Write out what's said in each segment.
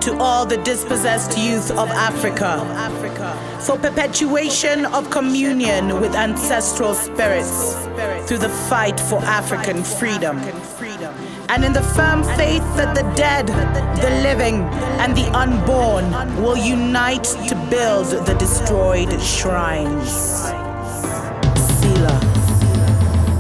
to all the dispossessed youth of Africa, for perpetuation of communion with ancestral spirits through the fight for African freedom, and in the firm faith that the dead, the living, and the unborn will unite to build the destroyed shrines. Selah.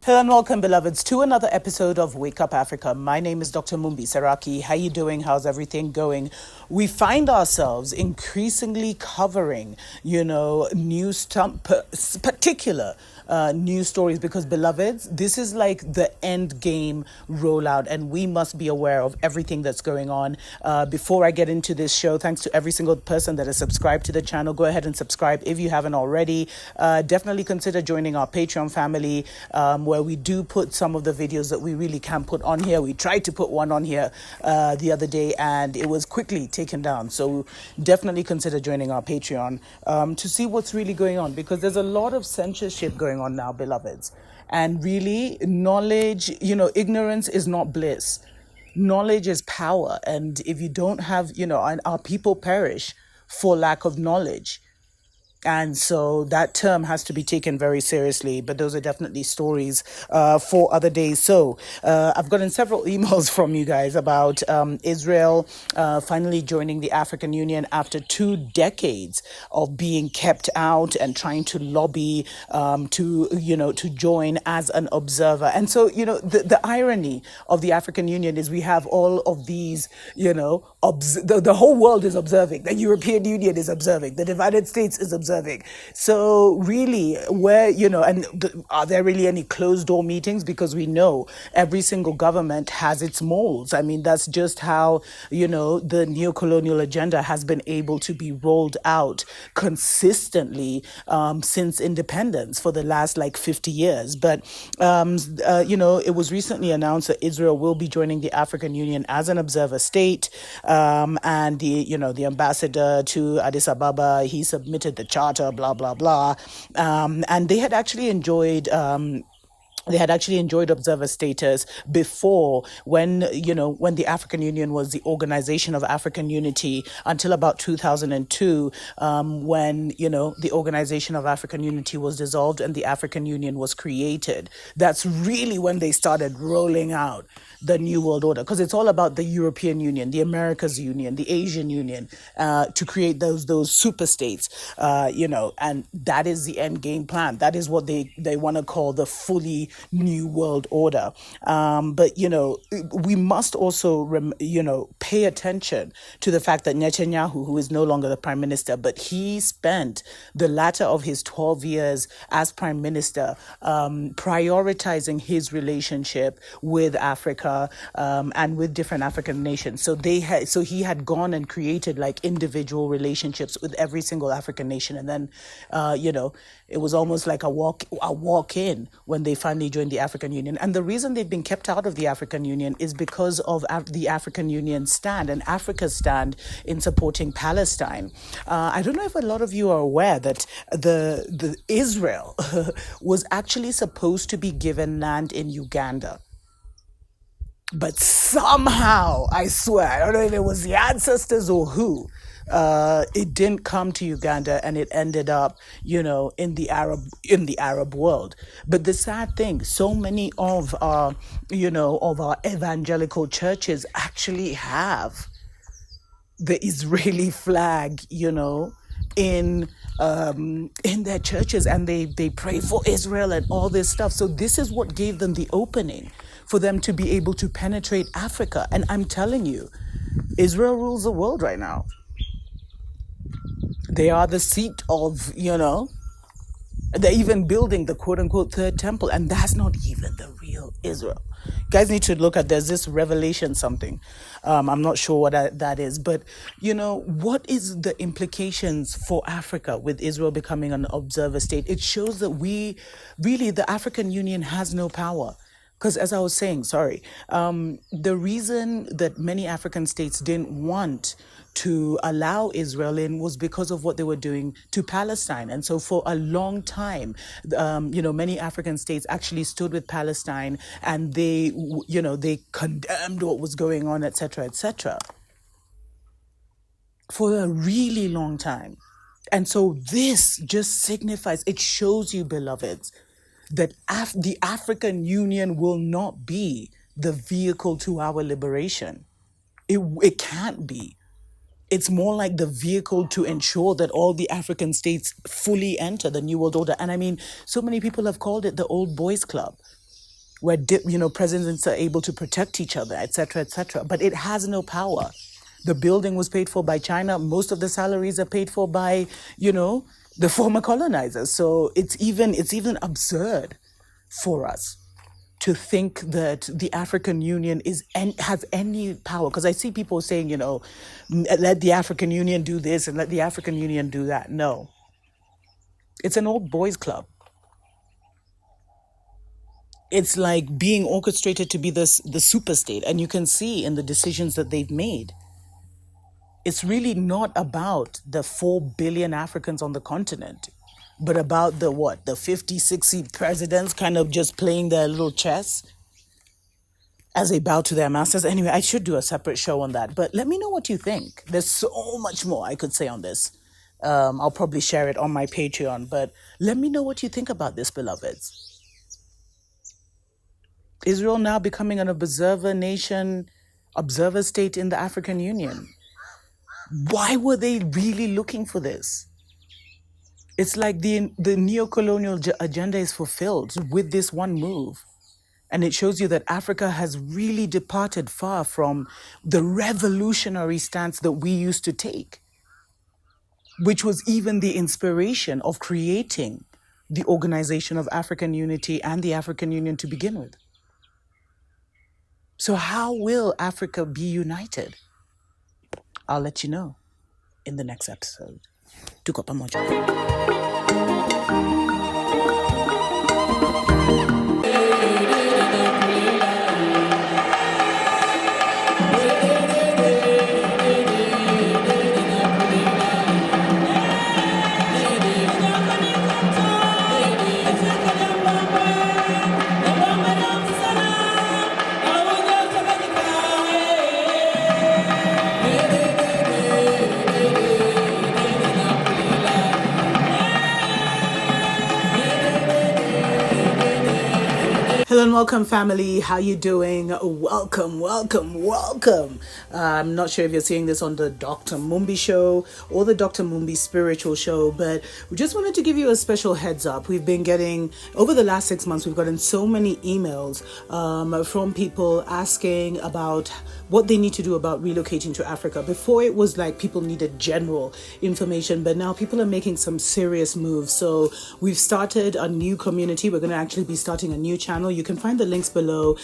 Hello and welcome, beloveds, to another episode of Wake Up Africa. My name is Dr. Mumbi Saraki. How you doing? How's everything going? We find ourselves increasingly covering, particular news stories because, beloveds, this is like the end game rollout and we must be aware of everything that's going on. Before I get into this show, thanks to every single person that has subscribed to the channel. Go ahead and subscribe if you haven't already. Definitely consider joining our Patreon family, where we do put some of the videos that we really can put on here. We tried to put one on here the other day and it was quickly taken down. So definitely consider joining our Patreon to see what's really going on, because there's a lot of censorship going on now, beloveds. And really, knowledge, ignorance is not bliss. Knowledge is power. And if you don't have, and our people perish for lack of knowledge. And so that term has to be taken very seriously, but those are definitely stories for other days. So I've gotten several emails from you guys about Israel finally joining the African Union after 2 decades of being kept out and trying to lobby to join as an observer. And so, the irony of the African Union is we have all of these, the whole world is observing. The European Union is observing. The United States is observing. So really, are there really any closed door meetings? Because we know every single government has its moles. I mean, that's just how, the neo-colonial agenda has been able to be rolled out consistently since independence for the last 50 years. But, it was recently announced that Israel will be joining the African Union as an observer state. And the ambassador to Addis Ababa, he submitted the charter, blah, blah, blah. And they had actually enjoyed observer status before, when the African Union was the Organization of African Unity, until about 2002, when, the Organization of African Unity was dissolved and the African Union was created. That's really when they started rolling out the New World Order, because it's all about the European Union, the Americas Union, the Asian Union, to create those super states, and that is the end game plan. That is what they want to call the fully New World Order. But, we must also, pay attention to the fact that Netanyahu, who is no longer the prime minister, but he spent the latter of his 12 years as prime minister prioritizing his relationship with Africa and with different African nations. So he had gone and created individual relationships with every single African nation. And then, it was almost like a walk in when they finally joined the African Union. And the reason they've been kept out of the African Union is because of the African Union stand and Africa's stand in supporting Palestine. I don't know if a lot of you are aware that the Israel was actually supposed to be given land in Uganda. But somehow, I swear, I don't know if it was the ancestors or who, it didn't come to Uganda and it ended up, in the Arab world. But the sad thing, so many of our evangelical churches actually have the Israeli flag, in their churches, and they pray for Israel and all this stuff. So this is what gave them the opening for them to be able to penetrate Africa. And I'm telling you, Israel rules the world right now. They are the seat of, they're even building the quote unquote third temple, and that's not even the real Israel. You guys need to look at, there's this Revelation something. I'm not sure what that is, but what is the implications for Africa with Israel becoming an observer state? It shows that the African Union has no power. Because as I was saying, the reason that many African states didn't want to allow Israel in was because of what they were doing to Palestine. And so for a long time, many African states actually stood with Palestine, and they condemned what was going on, etc., etc. for a really long time. And so this just signifies, it shows you, beloveds, that the African Union will not be the vehicle to our liberation. It can't be. It's more like the vehicle to ensure that all the African states fully enter the New World Order. And I mean, so many people have called it the old boys club, where presidents are able to protect each other, etc., etc. But it has no power. The building was paid for by China. Most of the salaries are paid for by, the former colonizers. So it's even absurd for us to think that the African Union has any power. Because I see people saying, let the African Union do this and let the African Union do that. No, it's an old boys club. It's like being orchestrated to be the super state. And you can see in the decisions that they've made, it's really not about the 4 billion Africans on the continent, but about the 50, 60 presidents kind of just playing their little chess as they bow to their masters. Anyway, I should do a separate show on that. But let me know what you think. There's so much more I could say on this. I'll probably share it on my Patreon. But let me know what you think about this, beloveds. Israel now becoming an observer state in the African Union. Why were they really looking for this? It's like the neo-colonial agenda is fulfilled with this one move. And it shows you that Africa has really departed far from the revolutionary stance that we used to take, which was even the inspiration of creating the Organization of African Unity and the African Union to begin with. So how will Africa be united? I'll let you know in the next episode. Tuko pamoja. Hello and welcome, family. How you doing? Welcome, welcome, welcome. I'm not sure if you're seeing this on the Dr. Mumbi show or the Dr. Mumbi spiritual show, but we just wanted to give you a special heads up. We've been getting, over the last 6 months, we've gotten so many emails from people asking about what they need to do about relocating to Africa. Before, it was like people needed general information, but now people are making some serious moves. So we've started a new community. We're going to actually be starting a new channel. You can find the links below.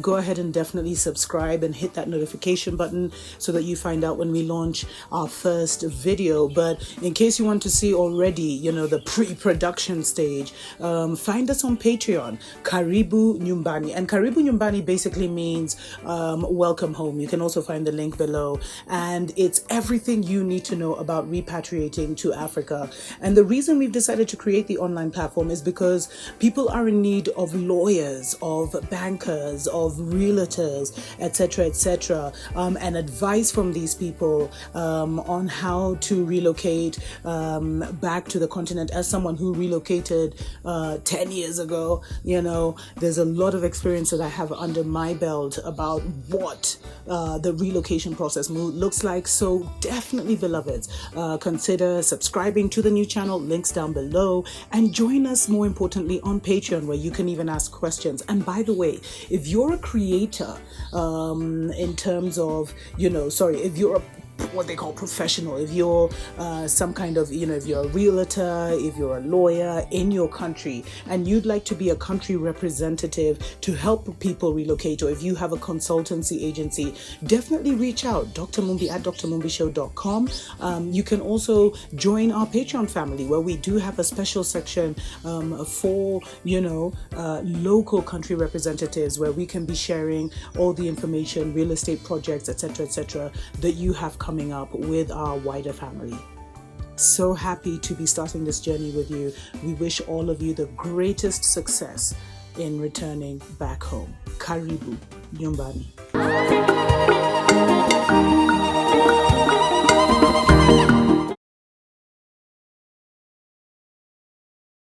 Go ahead and definitely subscribe and hit that notification button so that you find out when we launch our first video. But in case you want to see already, the pre-production stage, find us on Patreon, Karibu Nyumbani. And Karibu Nyumbani basically means welcome home. You can also find the link below. And it's everything you need to know about repatriating to Africa. And the reason we've decided to create the online platform is because people are in need of lawyers, of bankers, of realtors, etc., and advice from these people on how to relocate back to the continent. As someone who relocated 10 years ago, there's a lot of experience that I have under my belt about what the relocation process looks like. So definitely, beloveds, consider subscribing to the new channel, links down below, and join us, more importantly, on Patreon, where you can even ask questions. And by the way, if you're a creator, in terms of, if you're what they call professional, if you're some kind of, if you're a realtor, if you're a lawyer in your country and you'd like to be a country representative to help people relocate, or if you have a consultancy agency, definitely reach out, Dr. Mumbi at drmumbishow.com. You can also join our Patreon family, where we do have a special section for, local country representatives, where we can be sharing all the information, real estate projects, etc., that you have coming up with our wider family. So happy to be starting this journey with you. We wish all of you the greatest success in returning back home. Karibu Nyumbani.